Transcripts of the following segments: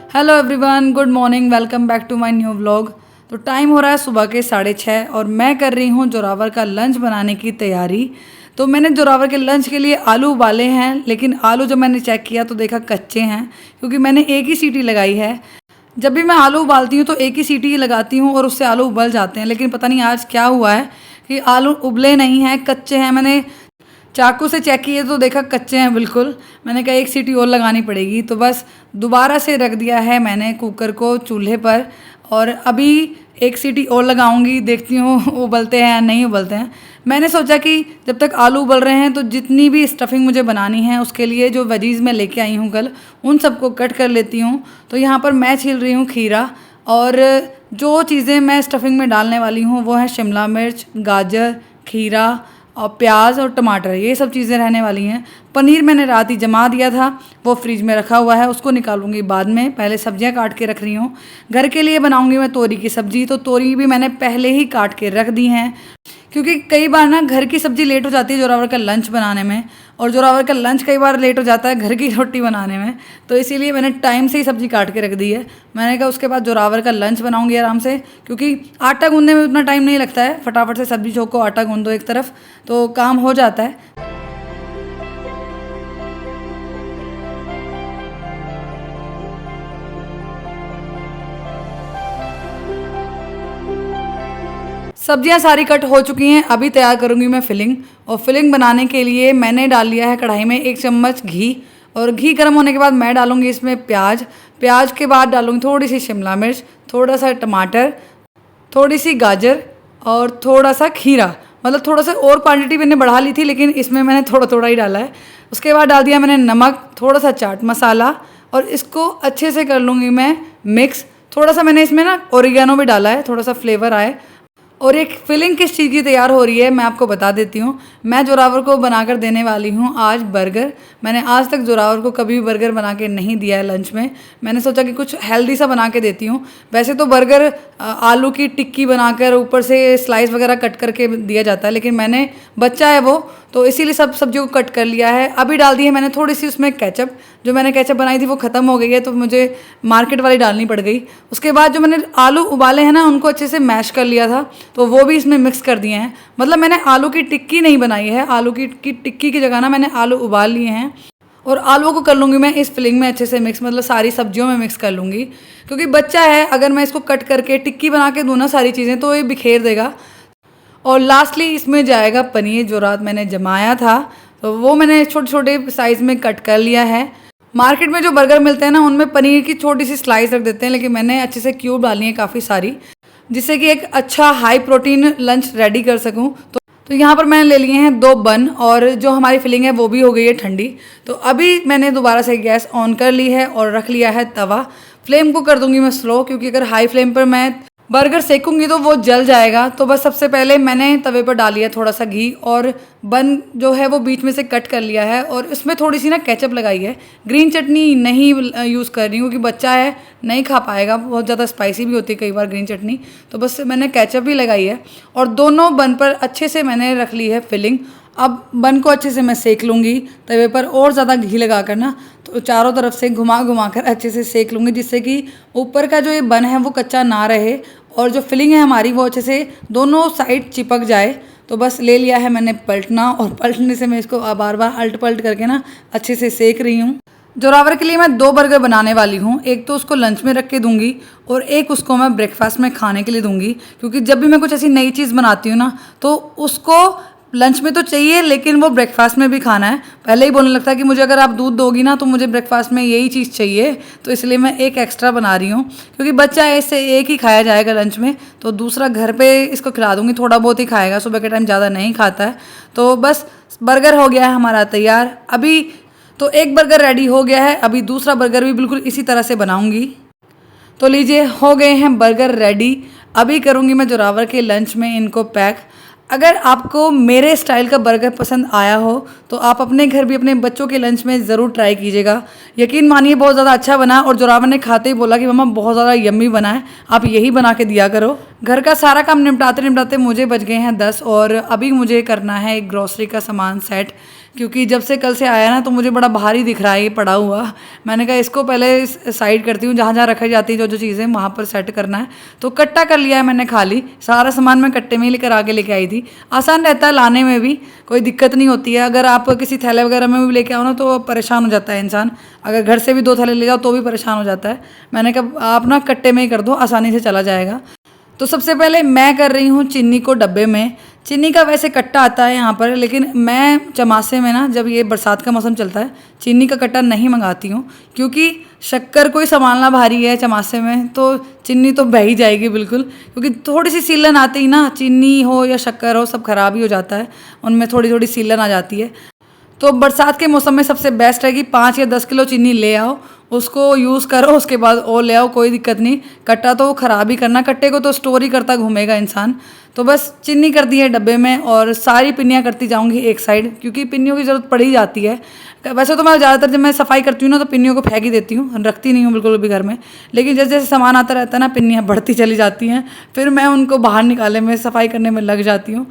Hello everyone, good morning, welcome back to my new vlog. तो time हो रहा है सुबह के 6:30 और मैं कर रही हूँ जोरावर का लंच बनाने की तैयारी। तो मैंने जोरावर के लंच के लिए आलू उबाले हैं, लेकिन आलू जब मैंने चेक किया तो देखा कच्चे हैं, क्योंकि मैंने एक ही सीटी लगाई है। जब भी मैं आलू उबालती हूँ तो एक ही सीटी ही लगाती हूँ और उससे आलू उबल जाते हैं, लेकिन पता नहीं आज क्या हुआ है कि आलू उबले नहीं हैं, कच्चे हैं। मैंने चाकू से चेक किए तो देखा कच्चे हैं बिल्कुल। मैंने कहा एक सीटी और लगानी पड़ेगी, तो बस दोबारा से रख दिया है मैंने कुकर को चूल्हे पर और अभी एक सीटी और लगाऊंगी, देखती हूँ उबलते हैं या नहीं उबलते हैं। मैंने सोचा कि जब तक आलू उबल रहे हैं तो जितनी भी स्टफिंग मुझे बनानी है उसके लिए जो वेजीज़ मैं लेके आई हूँ कल, उन सबको कट कर लेती हूँ। तो यहाँ पर मैं छील रही हूँ खीरा, और जो चीज़ें मैं स्टफिंग में डालने वाली हूँ वो है शिमला मिर्च, गाजर, खीरा और प्याज और टमाटर, ये सब चीज़ें रहने वाली हैं। पनीर मैंने रात ही जमा दिया था, वो फ्रिज में रखा हुआ है, उसको निकालूंगी बाद में। पहले सब्जियां काट के रख रही हूँ। घर के लिए बनाऊंगी मैं तोरी की सब्ज़ी, तो तोरी भी मैंने पहले ही काट के रख दी हैं, क्योंकि कई बार ना घर की सब्ज़ी लेट हो जाती है जोरावर का लंच बनाने में, और जोरावर का लंच कई बार लेट हो जाता है घर की रोटी बनाने में। तो इसीलिए मैंने टाइम से ही सब्ज़ी काट के रख दी है। मैंने कहा उसके बाद जोरावर का लंच बनाऊंगी आराम से, क्योंकि आटा गूंदने में उतना टाइम नहीं लगता है। फटाफट से सब्जी छोको, आटा गूंद दो एक तरफ, तो काम हो जाता है। सब्जियां सारी कट हो चुकी हैं, अभी तैयार करूंगी मैं फिलिंग। और फिलिंग बनाने के लिए मैंने डाल लिया है कढ़ाई में 1 चम्मच घी, और घी गर्म होने के बाद मैं डालूंगी इसमें प्याज। प्याज के बाद डालूंगी थोड़ी सी शिमला मिर्च, थोड़ा सा टमाटर, थोड़ी सी गाजर और थोड़ा सा खीरा। मतलब थोड़ा सा और क्वांटिटी मैंने बढ़ा ली थी, लेकिन इसमें मैंने थोड़ा थोड़ा ही डाला है। उसके बाद डाल दिया मैंने नमक, थोड़ा सा चाट मसाला, और इसको अच्छे से कर लूँगी मैं मिक्स। थोड़ा सा मैंने इसमें ना ओरिगेनो भी डाला है, थोड़ा सा फ्लेवर आए। और एक फिलिंग किस चीज़ की तैयार हो रही है मैं आपको बता देती हूँ। मैं जोरावर को बनाकर देने वाली हूँ आज बर्गर। मैंने आज तक जोरावर को कभी बर्गर बना के नहीं दिया है लंच में। मैंने सोचा कि कुछ हेल्दी सा बना के देती हूँ। वैसे तो बर्गर आलू की टिक्की बनाकर ऊपर से स्लाइस वगैरह कट करके दिया जाता है, लेकिन मैंने बच्चा है वो, तो इसीलिए सब सब्जियों को कट कर लिया है। अभी डाल दी है मैंने थोड़ी सी उसमें केचप। जो मैंने केचप बनाई थी वो ख़त्म हो गई है, तो मुझे मार्केट वाली डालनी पड़ गई। उसके बाद जो मैंने आलू उबाले हैं ना, उनको अच्छे से मैश कर लिया था, तो वो भी इसमें मिक्स कर दिए हैं। मतलब मैंने आलू की टिक्की नहीं बनाई है, आलू की टिक्की की जगह ना मैंने आलू उबाल लिए हैं। और आलूओं को कर लूँगी मैं इस फिलिंग में अच्छे से मिक्स, मतलब सारी सब्जियों में मिक्स कर लूँगी, क्योंकि बच्चा है, अगर मैं इसको कट करके टिक्की बना के दूँ ना सारी चीज़ें, तो ये बिखेर देगा। और लास्टली इसमें जाएगा पनीर, जो रात मैंने जमाया था, तो वो मैंने छोटे छोटे साइज़ में कट कर लिया है। मार्केट में जो बर्गर मिलते हैं ना, उनमें पनीर की छोटी सी स्लाइस रख देते हैं, लेकिन मैंने अच्छे से क्यूब डाली है काफ़ी सारी, जिससे कि एक अच्छा हाई प्रोटीन लंच रेडी कर सकूं। तो यहाँ पर मैंने ले लिए हैं 2 बन, और जो हमारी फिलिंग है वो भी हो गई है ठंडी। तो अभी मैंने दोबारा से गैस ऑन कर ली है और रख लिया है तवा। फ्लेम को कर दूंगी मैं स्लो, क्योंकि अगर हाई फ्लेम पर मैं बर्गर सेकूंगी तो वो जल जाएगा। तो बस सबसे पहले मैंने तवे पर डाल लिया थोड़ा सा घी, और बन जो है वो बीच में से कट कर लिया है, और इसमें थोड़ी सी ना केचप लगाई है। ग्रीन चटनी नहीं यूज़ कर रही हूँ, क्योंकि बच्चा है नहीं खा पाएगा, बहुत ज़्यादा स्पाइसी भी होती है कई बार ग्रीन चटनी। तो बस मैंने केचप भी लगाई है, और दोनों बन पर अच्छे से मैंने रख ली है फिलिंग। अब बन को अच्छे से मैं सेक लूँगी तवे पर, और ज़्यादा घी लगा कर ना, तो चारों तरफ से घुमा घुमा कर अच्छे से सेक लूँगी, जिससे कि ऊपर का जो ये बन है वो कच्चा ना रहे, और जो फिलिंग है हमारी वो अच्छे से दोनों साइड चिपक जाए। तो बस ले लिया है मैंने पलटना, और पलटने से मैं इसको बार बार अल्ट पलट करके ना अच्छे से सेक रही हूँ। जोरावर के लिए मैं 2 बर्गर बनाने वाली हूँ। एक तो उसको लंच में रख के दूंगी, और एक उसको मैं ब्रेकफास्ट में खाने के लिए दूंगी, क्योंकि जब भी मैं कुछ ऐसी नई चीज़ बनाती हूँ ना, तो उसको लंच में तो चाहिए, लेकिन वो ब्रेकफास्ट में भी खाना है। पहले ही बोलने लगता है कि मुझे अगर आप दूध दोगी ना तो मुझे ब्रेकफास्ट में यही चीज़ चाहिए। तो इसलिए मैं एक एक्स्ट्रा बना रही हूँ, क्योंकि बच्चा है, इससे एक ही खाया जाएगा लंच में, तो दूसरा घर पे इसको खिला दूँगी, थोड़ा बहुत ही खाएगा, सुबह के टाइम ज़्यादा नहीं खाता है। तो बस बर्गर हो गया है हमारा तैयार। अभी तो एक बर्गर रेडी हो गया है, अभी दूसरा बर्गर भी बिल्कुल इसी तरह से बनाऊँगी। तो लीजिए, हो गए हैं बर्गर रेडी। अभी करूँगी मैं जोरावर के लंच में इनको पैक। अगर आपको मेरे स्टाइल का बर्गर पसंद आया हो तो आप अपने घर भी अपने बच्चों के लंच में ज़रूर ट्राई कीजिएगा। यकीन मानिए बहुत ज़्यादा अच्छा बना, और जोरावर ने खाते ही बोला कि मम्मा बहुत ज़्यादा यम्मी बना है, आप यही बना के दिया करो। घर का सारा काम निपटाते निपटाते मुझे बज गए हैं 10, और अभी मुझे करना है एक ग्रॉसरी का सामान सेट, क्योंकि जब से कल से आया ना तो मुझे बड़ा भारी दिख रहा है ये पड़ा हुआ। मैंने कहा इसको पहले साइड करती हूँ, जहाँ जहाँ रखी जाती है जो जो चीज़ें वहाँ पर सेट करना है। तो कट्टा कर लिया है मैंने, खाली सारा सामान मैं कट्टे में ही लेकर आगे लेके आई थी। आसान रहता है लाने में भी, कोई दिक्कत नहीं होती है। अगर आप किसी थैले वगैरह में भी लेके आओ ना तो परेशान हो जाता है इंसान। अगर घर से भी 2 थैले ले जाओ तो भी परेशान हो जाता है। मैंने कहा आप ना कट्टे में ही कर दो, आसानी से चला जाएगा। तो सबसे पहले मैं कर रही हूँ चीनी को डब्बे में। चीनी का वैसे कट्टा आता है यहाँ पर, लेकिन मैं चमासे में ना जब ये बरसात का मौसम चलता है चीनी का कट्टा नहीं मंगाती हूँ, क्योंकि शक्कर कोई संभालना भारी है चमासे में, तो चीनी तो बह ही जाएगी बिल्कुल। क्योंकि थोड़ी सी सीलन आती ही ना, चीनी हो या शक्कर हो सब खराब ही हो जाता है, उनमें थोड़ी थोड़ी सीलन आ जाती है। तो बरसात के मौसम में सबसे बेस्ट है कि 5 या 10 किलो चीनी ले आओ, उसको यूज़ करो, उसके बाद और ले आओ, कोई दिक्कत नहीं। कट्टा तो ख़राब ही करना, कट्टे को तो स्टोर ही करता घूमेगा इंसान। तो बस चीनी कर दी है डब्बे में और सारी पिन्नियाँ करती जाऊँगी एक साइड, क्योंकि पिन्नियों की ज़रूरत पड़ ही जाती है। वैसे तो मैं ज़्यादातर जब मैं सफाई करती हूँ ना तो पिन्नियों को फेंक ही देती हूँ, रखती नहीं हूँ बिल्कुल भी घर में। लेकिन जैसे जैसे सामान आता रहता है ना पिन्नियाँ बढ़ती चली जाती हैं, फिर मैं उनको बाहर निकालने में, सफाई करने में लग जाती हूँ।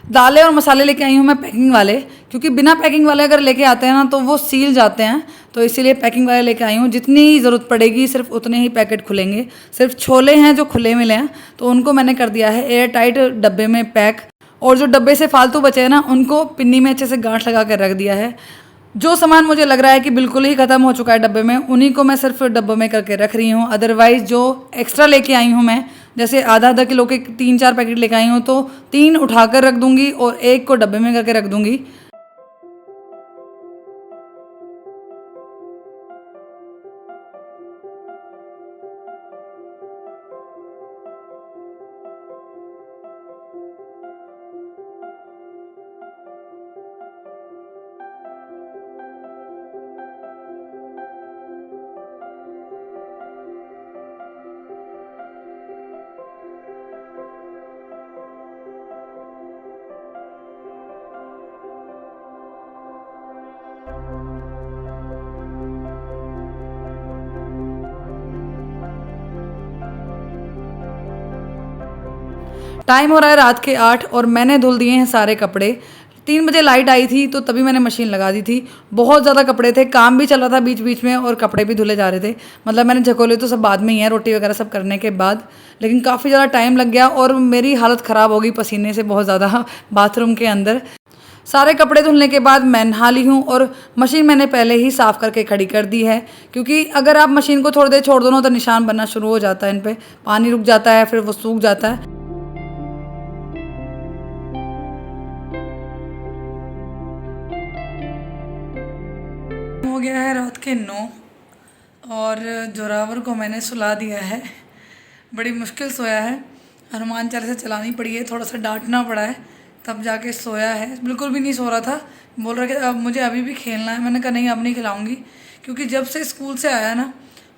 दालें और मसाले लेके आई हूँ मैं पैकिंग वाले, क्योंकि बिना पैकिंग वाले अगर लेके आते हैं ना तो वो सील जाते हैं, तो इसीलिए पैकिंग वाले लेके आई हूँ। जितनी ही ज़रूरत पड़ेगी सिर्फ उतने ही पैकेट खुलेंगे। सिर्फ छोले हैं जो खुले मिले हैं तो उनको मैंने कर दिया है एयर टाइट डब्बे में पैक, और जो डब्बे से फालतू बचे हैं ना उनको पिन्नी में अच्छे से गांठ लगा कर रख दिया है। जो सामान मुझे लग रहा है कि बिल्कुल ही ख़त्म हो चुका है डब्बे में, उन्हीं को मैं सिर्फ डब्बों में करके रख रही हूँ। अदरवाइज़ जो एक्स्ट्रा लेके आई हूँ मैं, जैसे आधा आधा किलो के 3-4 पैकेट लेके आई हूँ तो 3 उठाकर रख दूँगी और 1 को डब्बे में करके रख दूँगी। टाइम हो रहा है रात के 8 और मैंने धुल दिए हैं सारे कपड़े। 3 बजे लाइट आई थी तो तभी मैंने मशीन लगा दी थी। बहुत ज़्यादा कपड़े थे, काम भी चल रहा था बीच बीच में और कपड़े भी धुले जा रहे थे। मतलब मैंने झकोले तो सब बाद में ही है, रोटी वगैरह सब करने के बाद, लेकिन काफ़ी ज़्यादा टाइम लग गया और मेरी हालत ख़राब हो गई पसीने से बहुत ज़्यादा बाथरूम के अंदर। सारे कपड़े धुलने के बाद मैं नहा ली हूँ और मशीन मैंने पहले ही साफ़ करके खड़ी कर दी है, क्योंकि अगर आप मशीन को थोड़ी देर छोड़ दो ना तो निशान बनना शुरू हो जाता है, इन पर पानी रुक जाता है, फिर वो सूख जाता है। हो गया है रात के 9 और जोरावर को मैंने सुला दिया है। बड़ी मुश्किल सोया है, हनुमान चालीसा चलानी पड़ी है, थोड़ा सा डांटना पड़ा है तब जाके सोया है। बिल्कुल भी नहीं सो रहा था, बोल रहा कि अब मुझे अभी भी खेलना है। मैंने कहा नहीं अब नहीं खिलाऊंगी, क्योंकि जब से स्कूल से आया ना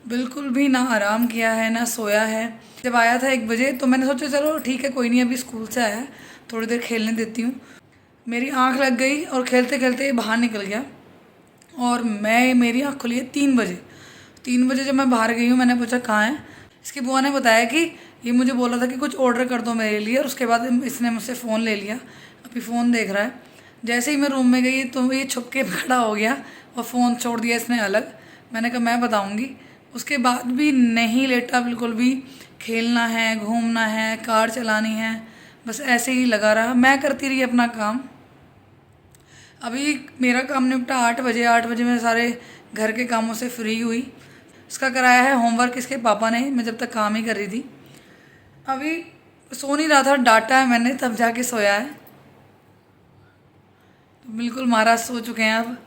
बिल्कुल भी ना आराम किया है ना सोया है। जब आया था 1 बजे तो मैंने सोचा चलो ठीक है कोई नहीं, अभी स्कूल से आया थोड़ी देर खेलने देती हूँ। मेरी आँख लग गई और खेलते खेलते बाहर निकल गया और मेरी आँख खुली है 3 बजे। 3 बजे जब मैं बाहर गई हूँ मैंने पूछा कहाँ है, इसकी बुआ ने बताया कि ये मुझे बोला था कि कुछ ऑर्डर कर दो मेरे लिए, और उसके बाद इसने मुझसे फ़ोन ले लिया, अभी फ़ोन देख रहा है। जैसे ही मैं रूम में गई तो ये छुप के खड़ा हो गया और फ़ोन छोड़ दिया इसने अलग। मैंने कहा मैं बताऊँगी, उसके बाद भी नहीं लेटा बिल्कुल भी। खेलना है, घूमना है, कार चलानी है, बस ऐसे ही लगा रहा। मैं करती रही अपना काम। अभी मेरा काम निपटा 8 बजे। 8 बजे मैं सारे घर के कामों से फ्री हुई। इसका कराया है होमवर्क इसके पापा ने, मैं जब तक काम ही कर रही थी। अभी सो नहीं रहा था, डांटा है मैंने तब जाके सोया है। तो बिल्कुल महाराज सो चुके हैं अब।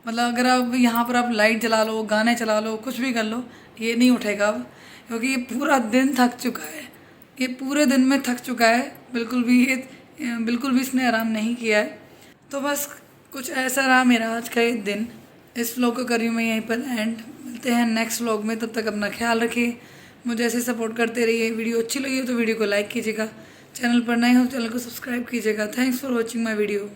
मतलब अगर अब यहाँ पर आप लाइट जला लो, गाने चला लो, कुछ भी कर लो, ये नहीं उठेगा अब, क्योंकि ये पूरा दिन थक चुका है। ये पूरे दिन में थक चुका है, बिल्कुल भी इसने आराम नहीं किया है। तो बस कुछ ऐसा रहा मेरा आज का ये दिन। इस व्लॉग को करी हूँ मैं यहीं पर एंड। मिलते हैं नेक्स्ट व्लॉग में, तब तक अपना ख्याल रखिए, मुझे ऐसे सपोर्ट करते रहिए। वीडियो अच्छी लगी हो तो वीडियो को लाइक कीजिएगा, चैनल पर नए हो चैनल को सब्सक्राइब कीजिएगा। Thanks for watching my video.